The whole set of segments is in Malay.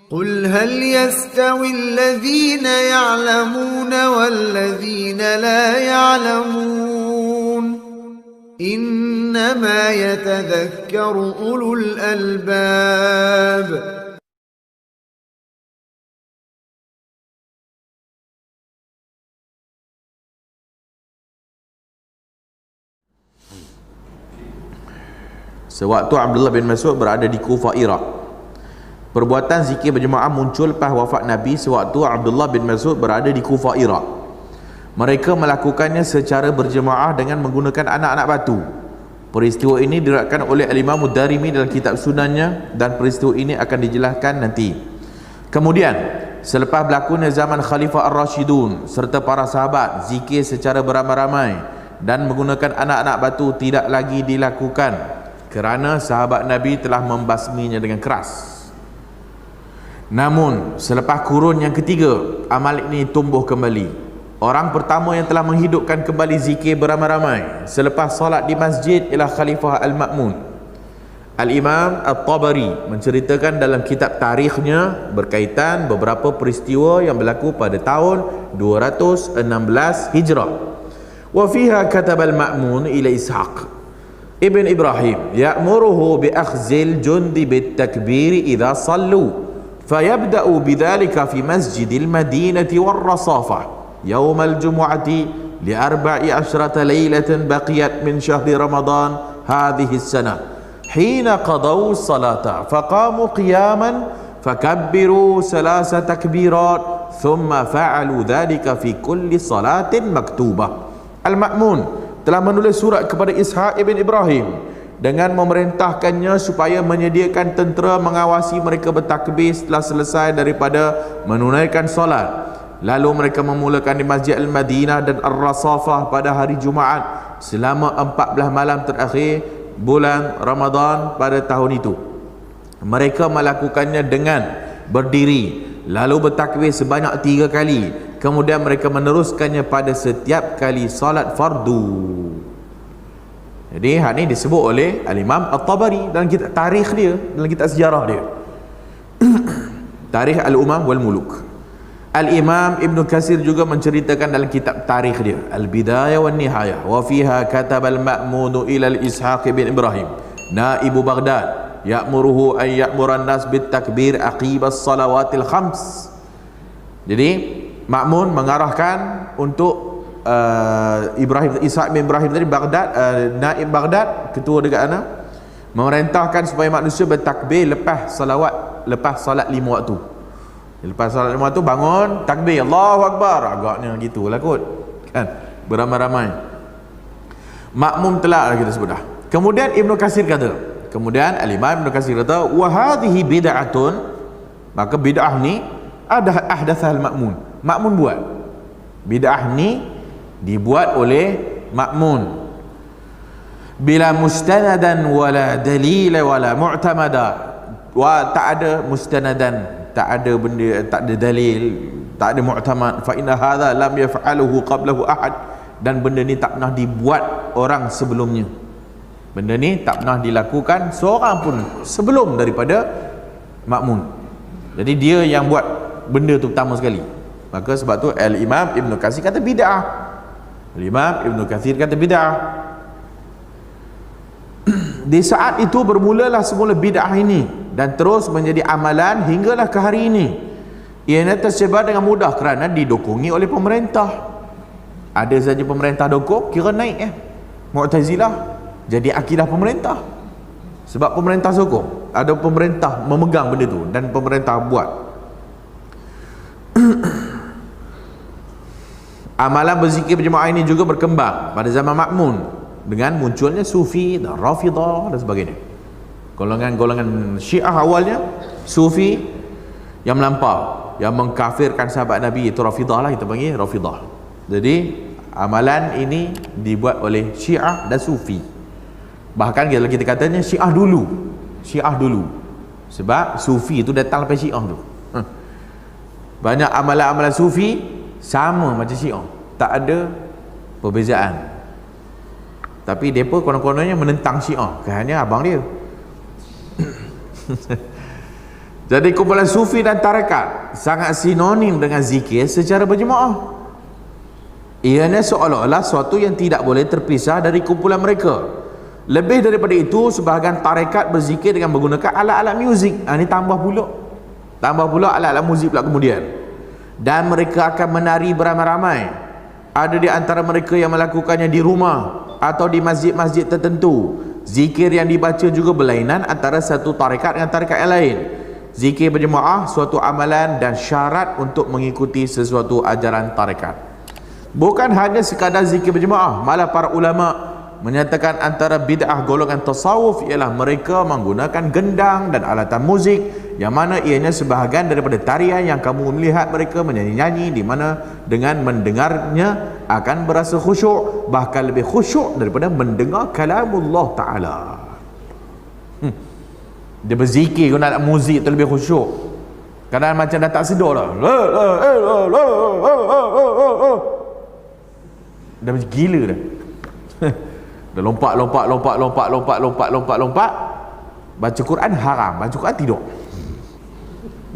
قل هل يستوي الذين يعلمون والذين لا يعلمون إنما يتذكر أولو الألباب. Sewaktu Abdullah bin Mas'ud berada di Kufah, Iraq, perbuatan zikir berjemaah muncul lepas wafat Nabi. Sewaktu Abdullah bin Mas'ud berada di Kufah, Iraq, mereka melakukannya secara berjemaah dengan menggunakan anak-anak batu. Peristiwa ini diriwayatkan oleh Al-Imam Ad-Darimi dalam kitab Sunannya, dan peristiwa ini akan dijelaskan nanti. Kemudian selepas berlakunya zaman Khalifah Ar-Rashidun serta para sahabat, zikir secara beramai-ramai dan menggunakan anak-anak batu tidak lagi dilakukan kerana sahabat Nabi telah membasminya dengan keras. Namun selepas kurun yang ketiga, amal ini tumbuh kembali. Orang pertama yang telah menghidupkan kembali zikir beramai-ramai selepas solat di masjid ialah Khalifah Al-Ma'mun. Al-Imam At-Tabari menceritakan dalam kitab tarikhnya berkaitan beberapa peristiwa yang berlaku pada tahun 216 Hijrah. Wa fiha kataba Al-Ma'mun ila Ishaq Ibn Ibrahim ya'muruhu bi akhzil jundi bit takbiri idha sallu fayabda'u bidhalika fi masjidil madinati war rasafah yawmal jumu'ati li 14 laylatan baqiyat min syahri ramadan hadhihi as-sanah hina qadaw salata faqamu qiyaman fakabbiru salasa takbirat thumma fa'alu dhalika fi kulli salatin maktubah. Al-Ma'mun telah menulis surat kepada Ishaq ibn Ibrahim dengan memerintahkannya supaya menyediakan tentera mengawasi mereka bertakbir setelah selesai daripada menunaikan solat. Lalu mereka memulakan di Masjid Al-Madinah dan Ar-Rasafah pada hari Jumaat selama 14 malam terakhir bulan Ramadan pada tahun itu. Mereka melakukannya dengan berdiri lalu bertakbir sebanyak 3 kali. Kemudian mereka meneruskannya pada setiap kali salat fardu. Jadi hal ini disebut oleh Al-Imam At-Tabari dalam kitab tarikh dia, dalam kitab sejarah dia. Tarikh Al-Umam wal Muluk. Al-Imam Ibn Katsir juga menceritakan dalam kitab tarikh dia, Al-Bidayah wan Nihayah, wa fiha kataba Al-Ma'mun ila Al-Ishaq bin Ibrahim naibu Baghdad ya'muruhu an ya'muran nas bit takbir aqib as-salawatil khams. Jadi Ma'mun mengarahkan untuk Ibrahim, Ishaq bin Ibrahim tadi, Baghdad, naib Baghdad, ketua dekat sana, memerintahkan supaya manusia bertakbir lepas salawat, lepas salat 5 waktu. Lepas salat 5 waktu bangun takbir Allahu Akbar, agaknya gitulah kot kan, beramai-ramai. Makmum telah kita sebut dah. Kemudian Ibnu Katsir kata, kemudian Al-Imam Ibnu Katsir kata, wa hadhihi bid'atun, maka bid'ah ni ada ahdatsal Ma'mun. Ma'mun buat. Bid'ah ni dibuat oleh Ma'mun. Bila mustanadan wala dalila wala mu'tamada. Tak ada mustanadan, tak ada benda, tak ada dalil, tak ada mu'tamad. Fa inna hadha lam yaf'aluhu qablahu ahad. Dan benda ni tak pernah dibuat orang sebelumnya. Benda ni tak pernah dilakukan seorang pun sebelum daripada Ma'mun. Jadi dia yang buat benda tu pertama sekali. Maka sebab tu Al-Imam Ibn Katsir kata bid'ah. Al-Imam Ibn Katsir kata bid'ah. Di saat itu bermulalah semula bid'ah ini dan terus menjadi amalan hinggalah ke hari ini. Ianya tersebar dengan mudah kerana didokongi oleh pemerintah. Ada saja pemerintah dukung, kira naik Mu'tazilah jadi akidah pemerintah. Sebab pemerintah sokong, ada pemerintah memegang benda tu dan pemerintah buat. Amalan berzikir berjemaah ini juga berkembang pada zaman Ma'mun dengan munculnya Sufi dan Rafidah dan sebagainya. Golongan-golongan Syiah awalnya, Sufi yang melampau, yang mengkafirkan sahabat Nabi, itu Rafidah lah, kita panggil Rafidah. Jadi amalan ini dibuat oleh Syiah dan Sufi. Bahkan kalau kita katanya Syiah dulu, Syiah dulu, sebab Sufi itu datang lepas Syiah tu. Banyak amalan-amalan Sufi sama macam Syiah, tak ada perbezaan. Tapi mereka konon-kononnya menentang Syiah, kerana abang dia. Jadi kumpulan sufi dan tarekat sangat sinonim dengan zikir secara berjemaah. Ianya seolah-olah suatu yang tidak boleh terpisah dari kumpulan mereka. Lebih daripada itu, sebahagian tarekat berzikir dengan menggunakan alat-alat muzik. Ini tambah pula alat-alat muzik pula kemudian. Dan mereka akan menari beramai-ramai. Ada di antara mereka yang melakukannya di rumah atau di masjid-masjid tertentu. Zikir yang dibaca juga berlainan antara satu tarekat dengan tarekat yang lain. Zikir berjemaah suatu amalan dan syarat untuk mengikuti sesuatu ajaran tarekat. Bukan hanya sekadar zikir berjemaah, malah para ulama menyatakan antara bid'ah golongan tasawuf ialah mereka menggunakan gendang dan alatan muzik, yang mana ianya sebahagian daripada tarian yang kamu melihat mereka menyanyi-nyanyi, di mana dengan mendengarnya akan berasa khusyuk, bahkan lebih khusyuk daripada mendengar kalamullah Ta'ala. Dia berzikir guna alat muzik tu lebih khusyuk. Kadang macam dah tak sedar dah. Dah macam gila dah. Dah lompat. Baca Quran haram, baca Quran tidak.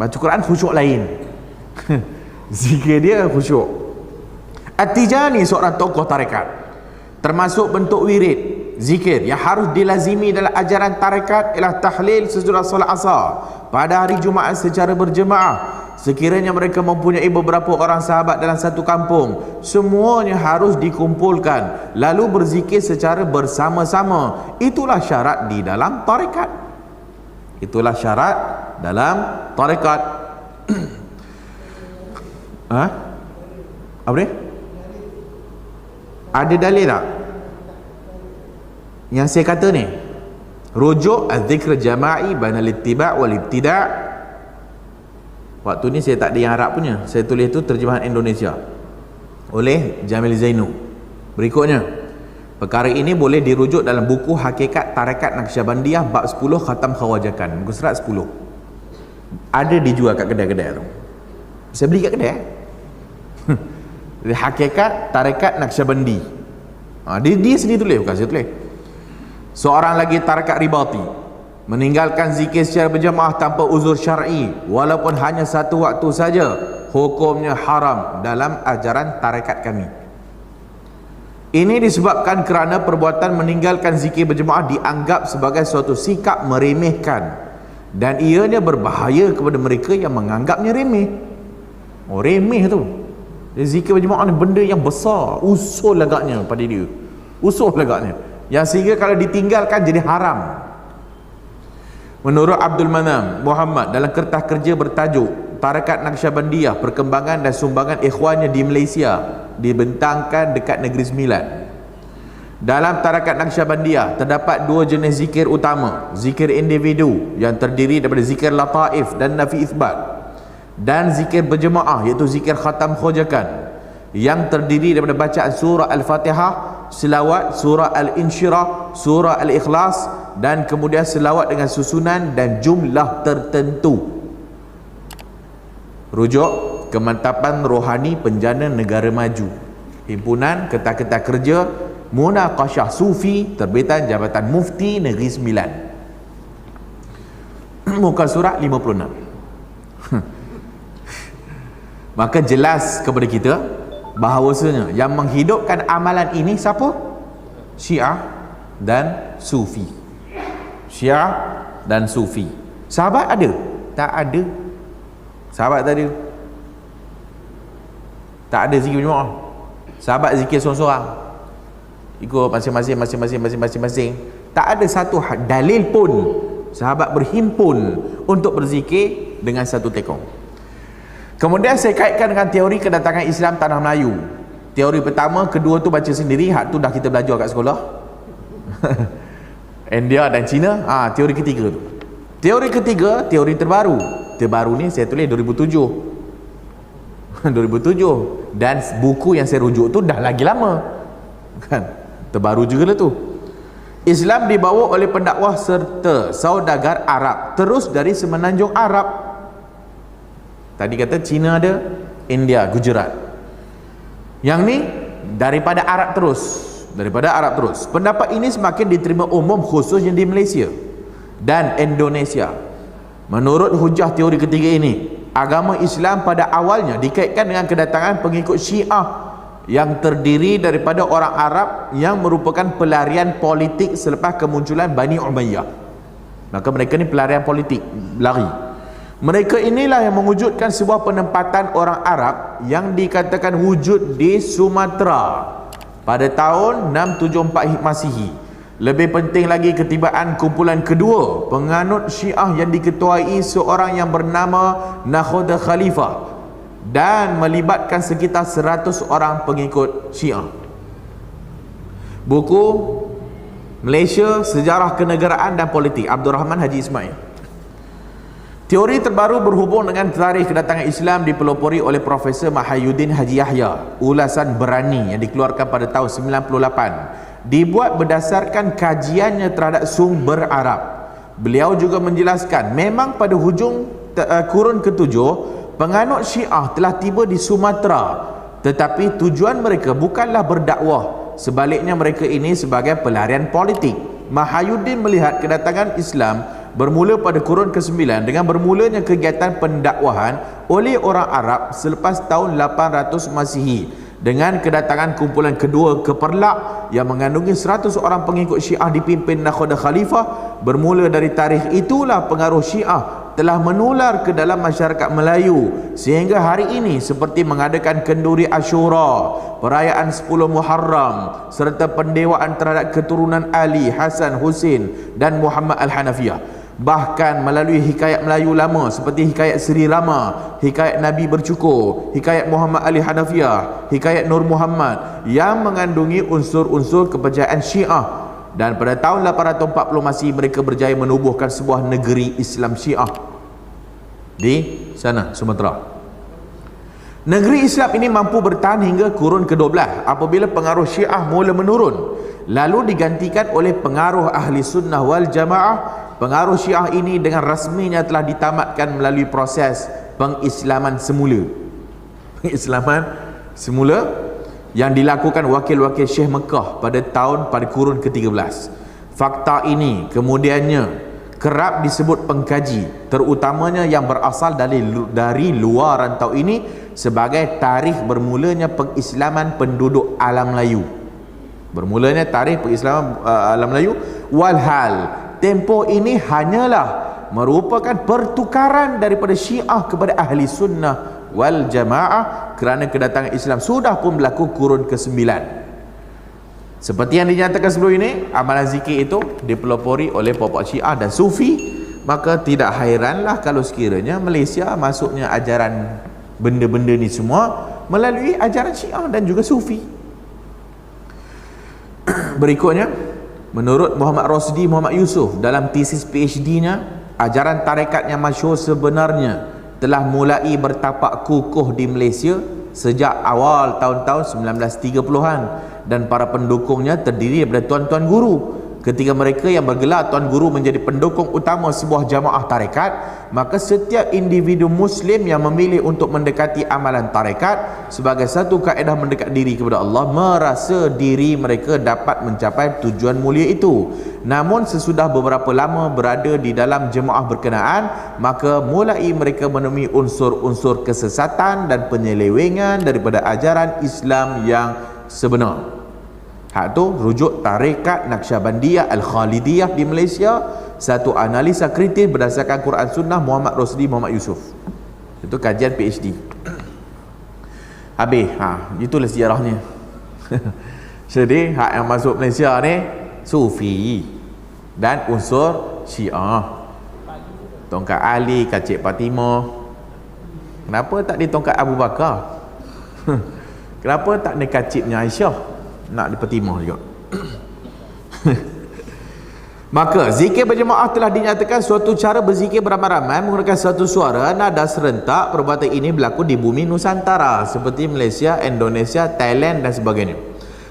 Baca Quran khusyuk lain. Zikir dia khusyuk. At-Tijani seorang tokoh tarekat, termasuk bentuk wirid zikir yang harus dilazimi dalam ajaran tarekat ialah tahlil sesudah solat asar pada hari Jumaat secara berjemaah. Sekiranya mereka mempunyai beberapa orang sahabat dalam satu kampung, semuanya harus dikumpulkan lalu berzikir secara bersama-sama. Itulah syarat di dalam tarekat. Itulah syarat dalam tarekat. Apa dia? Ada dalil tak yang saya kata ni? Rujuk az-zikr jama'i bainal ittiba' wal ibtida'. Waktu ni saya tak ada yang Arab punya, saya tulis tu terjemahan Indonesia oleh Jamil Zainu. Berikutnya, perkara ini boleh dirujuk dalam buku Hakikat Tarekat Naqsyabandiyah bab 10 Khatam Khawajakan, muka surat 10. Ada dijual kat kedai-kedai tu. Saya beli kat kedai. Hakikat Tarekat Naqsyabandi. Dia sendiri tulis, bukan saya tulis. Seorang lagi tarekat ribati meninggalkan zikir secara berjamaah tanpa uzur syar'i walaupun hanya satu waktu saja, hukumnya haram dalam ajaran tarekat kami. Ini disebabkan kerana perbuatan meninggalkan zikir berjamaah dianggap sebagai suatu sikap meremehkan, dan ianya berbahaya kepada mereka yang menganggapnya remeh. Remeh tu. Zikir berjamaah ni benda yang besar, usul agaknya pada dia. Usul agaknya. Yang sehingga kalau ditinggalkan jadi haram. Menurut Abdul Manam Muhammad dalam kertas kerja bertajuk Tarekat Naqsyabandiyah, Perkembangan dan Sumbangan Ikhwannya di Malaysia, dibentangkan dekat Negeri Sembilan. Dalam Tarekat Naqsyabandiyah terdapat dua jenis zikir utama: zikir individu yang terdiri daripada zikir lataif dan nafi itsbat, dan zikir berjemaah iaitu zikir khatam khojakan yang terdiri daripada bacaan surah Al-Fatihah, selawat, surah Al-Insyirah, surah Al-Ikhlas, dan kemudian selawat dengan susunan dan jumlah tertentu. Rujuk Kemantapan Rohani Penjana Negara Maju, Himpunan Kertas-Kertas Kerja Munaqasyah Sufi, terbitan Jabatan Mufti Negeri Sembilan, muka surat 56. Maka jelas kepada kita bahawasanya yang menghidupkan amalan ini siapa? Syiah dan Sufi. Syiah dan Sufi. Sahabat ada? Tak ada. Sahabat tak ada. Tak ada zikir berjemaah. Sahabat zikir seorang-seorang, ikut masing-masing. Tak ada satu dalil pun sahabat berhimpun untuk berzikir dengan satu tekong. Kemudian saya kaitkan dengan teori kedatangan Islam tanah Melayu. Teori pertama, kedua tu baca sendiri, hak tu dah kita belajar kat sekolah. India dan China. Teori ketiga tu. Teori ketiga, teori terbaru. Terbaru ni saya tulis 2007. 2007. Dan buku yang saya rujuk tu dah lagi lama. Kan? Terbaru juga lah tu. Islam dibawa oleh pendakwah serta saudagar Arab terus dari semenanjung Arab. Tadi kata Cina ada, India, Gujarat. Yang ni daripada Arab terus. Pendapat ini semakin diterima umum khususnya di Malaysia dan Indonesia. Menurut hujah teori ketiga ini, agama Islam pada awalnya dikaitkan dengan kedatangan pengikut Syiah yang terdiri daripada orang Arab yang merupakan pelarian politik selepas kemunculan Bani Umayyah. Maka mereka ni pelarian politik, lari. Mereka inilah yang mewujudkan sebuah penempatan orang Arab yang dikatakan wujud di Sumatera pada tahun 674 Masihi. Lebih penting lagi, ketibaan kumpulan kedua penganut Syiah yang diketuai seorang yang bernama Nakhoda Khalifah dan melibatkan sekitar 100 orang pengikut Syiah. Buku Malaysia, Sejarah Kenegaraan dan Politik, Abdul Rahman Haji Ismail. Teori terbaru berhubung dengan tarikh kedatangan Islam dipelopori oleh Profesor Mahyuddin Haji Yahya. Ulasan berani yang dikeluarkan pada tahun 98 dibuat berdasarkan kajiannya terhadap sumber Arab. Beliau juga menjelaskan memang pada hujung kurun ke-7 penganut Syiah telah tiba di Sumatera, tetapi tujuan mereka bukanlah berdakwah, sebaliknya mereka ini sebagai pelarian politik. Mahyuddin melihat kedatangan Islam bermula pada kurun ke-9 dengan bermulanya kegiatan pendakwahan oleh orang Arab selepas tahun 800 Masihi dengan kedatangan kumpulan kedua ke Perlak yang mengandungi 100 orang pengikut Syiah dipimpin Nakhoda Khalifah. Bermula dari tarikh itulah pengaruh Syiah telah menular ke dalam masyarakat Melayu sehingga hari ini, seperti mengadakan kenduri Ashura, perayaan 10 Muharram serta pendewaan terhadap keturunan Ali, Hasan, Husin dan Muhammad Al-Hanafiyah. Bahkan melalui hikayat Melayu lama seperti hikayat Seri Rama, hikayat Nabi Bercukur, hikayat Muhammad Ali Hanafiyah, hikayat Nur Muhammad yang mengandungi unsur-unsur kepercayaan Syiah. Dan pada tahun 840 Masihi mereka berjaya menubuhkan sebuah negeri Islam Syiah di sana, Sumatera. Negeri Islam ini mampu bertahan hingga kurun ke-12 apabila pengaruh Syiah mula menurun, lalu digantikan oleh pengaruh Ahli Sunnah wal Jamaah. Pengaruh Syiah ini dengan rasminya telah ditamatkan melalui proses pengislaman semula. Pengislaman semula yang dilakukan wakil-wakil Syekh Mekah pada kurun ke-13. Fakta ini kemudiannya kerap disebut pengkaji, terutamanya yang berasal dari luar rantau ini, sebagai tarikh bermulanya pengislaman penduduk alam Melayu. Bermulanya tarikh pengislaman alam Melayu. Walhal tempoh ini hanyalah merupakan pertukaran daripada Syiah kepada Ahli Sunnah wal Jamaah kerana kedatangan Islam sudah pun berlaku kurun ke-9. Seperti yang dinyatakan sebelum ini, amalan zikir itu dipelopori oleh puak-puak Syiah dan Sufi. Maka tidak hairanlah kalau sekiranya Malaysia masuknya ajaran benda-benda ni semua melalui ajaran Syiah dan juga Sufi. Berikutnya, menurut Muhammad Rosdi Muhammad Yusuf dalam tesis PhD-nya, ajaran tarekat yang masyhur sebenarnya telah mulai bertapak kukuh di Malaysia sejak awal tahun-tahun 1930-an dan para pendukungnya terdiri daripada tuan-tuan guru. Ketika mereka yang bergelar tuan guru menjadi pendukung utama sebuah jamaah tarekat, maka setiap individu Muslim yang memilih untuk mendekati amalan tarekat sebagai satu kaedah mendekat diri kepada Allah, merasa diri mereka dapat mencapai tujuan mulia itu. Namun sesudah beberapa lama berada di dalam jemaah berkenaan, maka mulai mereka menemui unsur-unsur kesesatan dan penyelewengan daripada ajaran Islam yang sebenar. Hak tu rujuk tarekat Naqsyabandiyah Al-Khalidiyah di Malaysia, satu analisa kritis berdasarkan Quran Sunnah Muhammad Rosdi Muhammad Yusuf. Itu kajian PhD. Habis, itulah sejarahnya. Jadi hak yang masuk Malaysia ni Sufi dan unsur Syiah. Tongkat Ali, Kacik Fatimah. Kenapa tak di tongkat Abu Bakar? Kenapa tak ni kacipnya Aisyah? Nak dipertimah juga. Maka zikir berjemaah telah dinyatakan suatu cara berzikir beramai-ramai menggunakan satu suara, nada serentak. Perbuatan ini berlaku di bumi Nusantara seperti Malaysia, Indonesia, Thailand dan sebagainya.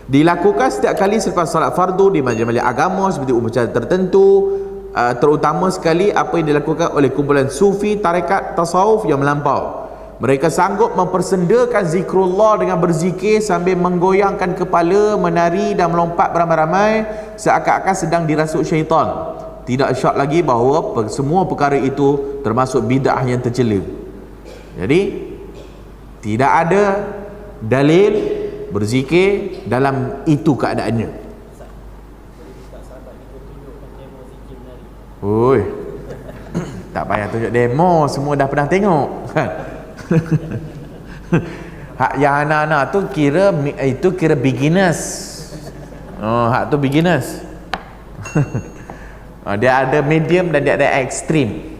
Dilakukan setiap kali selepas salat fardu di majlis-majlis agama seperti upacara tertentu, terutama sekali apa yang dilakukan oleh kumpulan sufi tarekat tasawuf yang melampau. Mereka sanggup mempersendakan zikrullah dengan berzikir sambil menggoyangkan kepala, menari dan melompat beramai-ramai seakan-akan sedang dirasuk syaitan. tidak syak lagi bahawa semua perkara itu termasuk bid'ah yang tercela. Jadi tidak ada dalil berzikir dalam itu keadaannya. Oi. Tak payah tunjuk demo, semua dah pernah tengok. Hak yang anak-anak tu kira beginners. Oh, hak tu beginners. Dia ada medium dan dia ada ekstrim.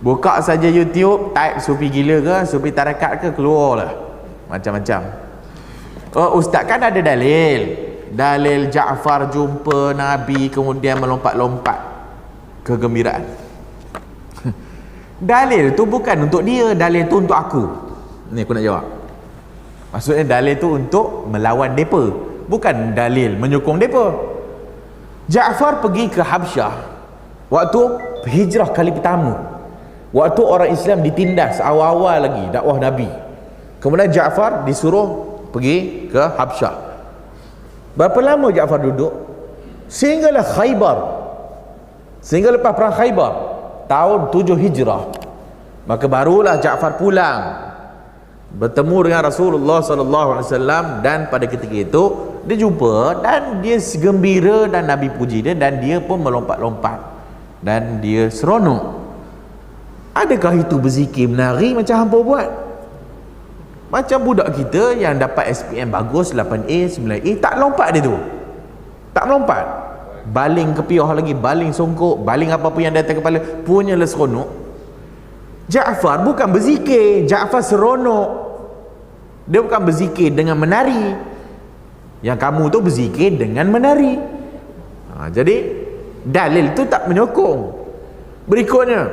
Buka saja YouTube, type sufi gila ke, sufi tarakat ke, keluarlah macam-macam. Oh, ustaz kan ada dalil Ja'far jumpa Nabi kemudian melompat-lompat kegembiraan. Dalil tu bukan untuk dia, dalil tu untuk aku. Ni aku nak jawab. Maksudnya dalil tu untuk melawan depa, bukan dalil menyokong depa. Ja'far pergi ke Habsyah waktu hijrah kali pertama, waktu orang Islam ditindas awal-awal lagi dakwah Nabi. Kemudian Ja'far disuruh pergi ke Habsyah. Berapa lama Ja'far duduk? Sehinggalah Khaybar, sehingga lepas perang Khaybar tahun 7 Hijrah, maka barulah Ja'far pulang bertemu dengan Rasulullah sallallahu alaihi wasallam, dan pada ketika itu dia jumpa dan dia gembira dan Nabi puji dia dan dia pun melompat-lompat dan dia seronok. Adakah itu berzikir menari macam hampa buat? Macam budak kita yang dapat SPM bagus 8A 9A, tak lompat dia tu, tak melompat, baling kepiah lagi, baling songkok, baling apa pun yang datang kepala, punyalah seronok. Ja'far bukan berzikir, Ja'far seronok. Dia bukan berzikir dengan menari. Yang kamu tu berzikir dengan menari. Jadi dalil tu tak menyokong. Berikutnya,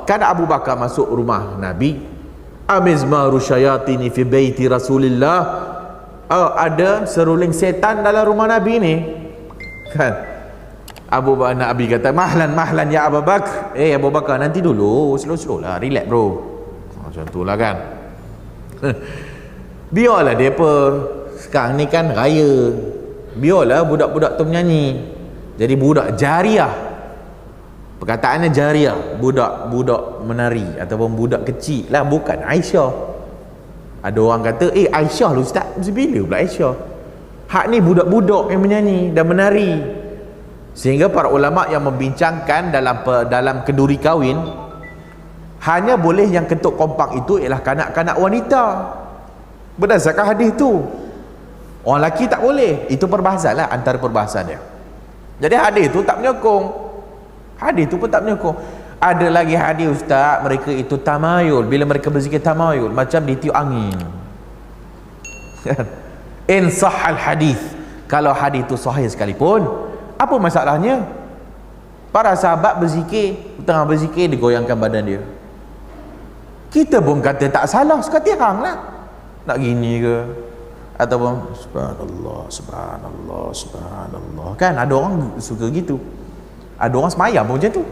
kan Abu Bakar masuk rumah Nabi, amizmaru syayatini fi baiti Rasulillah. Ada seruling setan dalam rumah Nabi ni. Kan Nabi kata, mahlan ya Abu Bakar. Abu Bakar, nanti dulu, slow lah, relax bro. Macam tu lah kan. Biarlah depa, sekarang ni kan raya, biarlah budak-budak tu menyanyi. Jadi budak jariah, perkataannya jariah, budak-budak menari ataupun budak kecil lah, bukan Aisyah. Ada orang kata Aisyah lu ustaz, bila pula Aisyah? Hak ni budak-budak yang menyanyi dan menari. Sehingga para ulama yang membincangkan dalam kenduri kahwin, hanya boleh yang ketuk kompak itu ialah kanak-kanak wanita, berdasarkan hadis tu. Orang lelaki tak boleh. Itu perbahasan lah, antara perbahasan dia. Jadi hadis tu tak menyokong, hadis tu pun tak menyokong. Ada lagi hadis ustaz, mereka itu tamayul, bila mereka berzikir tamayul macam ditiup angin. In sahal hadis, kalau hadis tu sahih sekalipun, apa masalahnya? Para sahabat berzikir, tengah berzikir digoyangkan badan dia. Kita pun kata tak salah, sekati hang lah nak gini ke, ataupun subhanallah subhanallah subhanallah, kan ada orang suka gitu. Ada orang semayang pun macam tu.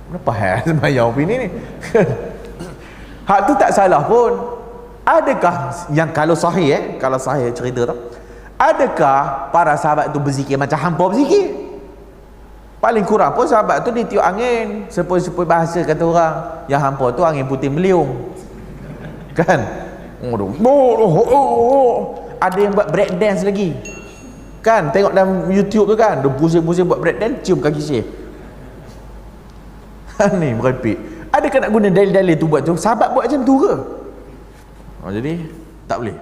Kenapa semayang opini ni? Hak tu tak salah pun. Adakah yang kalau sahih kalau sahih cerita tu, adakah para sahabat tu berzikir macam hampa berzikir? Paling kurang pun sahabat tu ditiup angin, sepoi-sepoi bahasa kata orang, yang hampa tu angin putih meliung. Kan? Ada yang buat break dance lagi. Kan tengok dalam YouTube tu kan, dia pusing-pusing buat break dance, cium kaki Syekh. Ni merepek. Adakah nak guna dalil-dalil tu buat tu? Sahabat buat macam tu ke? Jadi tak boleh.